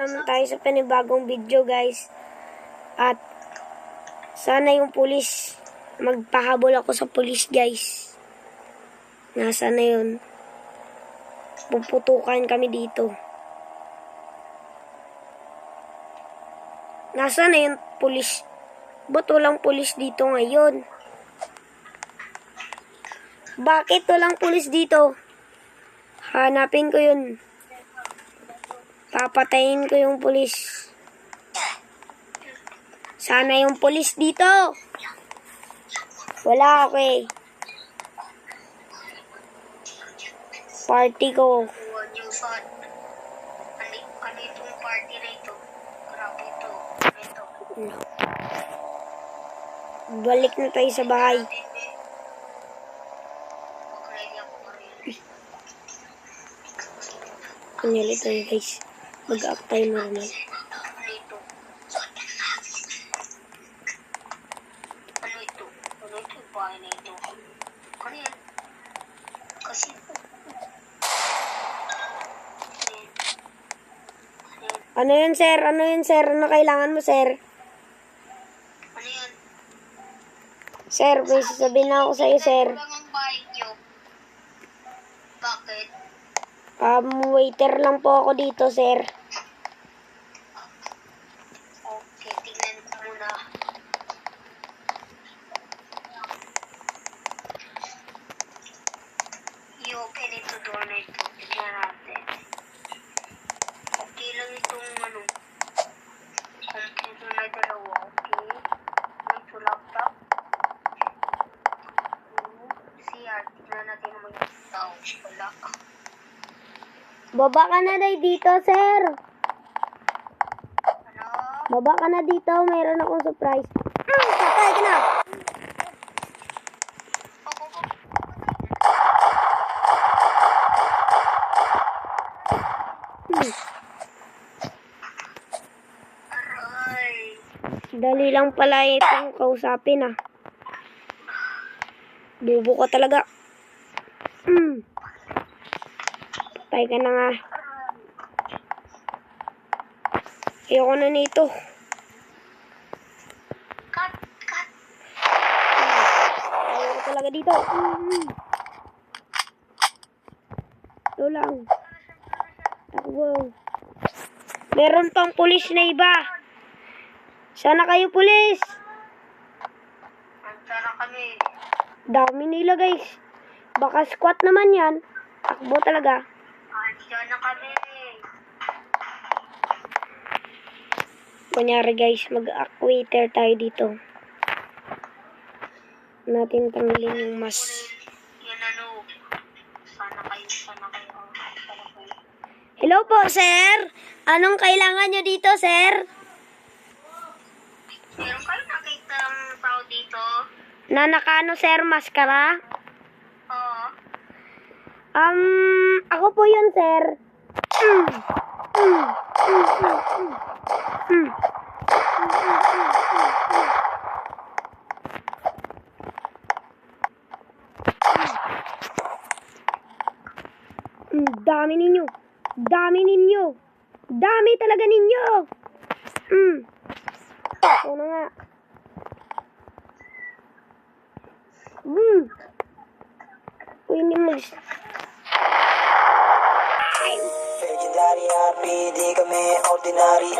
naman tayo sa panibagong video, guys. At sana yung pulis, magpahabol ako sa pulis, guys. Nasaan na yun? Puputukan kami dito. Nasaan na yung pulis? Ba't walang pulis dito ngayon? Bakit walang pulis dito? Hanapin ko yun. Papatayin ko yung pulis. Sana yung pulis dito. Wala ako eh. Party ko. Anitong party rito. Grabe ito. Balik na tayo sa bahay. Kunyali tayo, guys. Mag-act tayo normal. Ano yun, sir? Ano yun, sir? Ano kailangan mo, sir? Ano yun? Sir, may sasabihin na ako sa'yo, sir. Lang ang bahay niyo. Bakit? Waiter lang po ako dito, sir. Okay, tingnan ko muna. I-open ito door na ito. Tingnan natin. Okay lang itong computer na dalawa. Okay. Ito laptop. CR. Tingnan natin naman yung tao. Wala. Baba ka na dito, sir. Ano? Baba ka na dito. Mayroon akong surprise. Patay ka na. Aray. Dali lang pala itong kausapin, ah. Bubo ko talaga. Patay ka na nga. Ayoko na nito. Cut. Ayoko talaga dito. Ito lang. Takbo. Meron pang pulis na iba. Sana kayo, pulis. Sana kami. Dami nila, guys. Baka squat naman yan. Takbo talaga. Sana kami. Kunyari, guys, mag-waiter tayo dito. Natin tanggalin yung mask. Yan ano. Sana kayo. Hello po, sir. Anong kailangan nyo dito, sir? Meron kayo nakita ang tao dito? Na nakano, sir, maskara? Oo. Ako po yun, sir. Dami ninyo. Dami talaga ninyo. Ito na nga. Pwede mo. Legendary happy, di kami ordinary.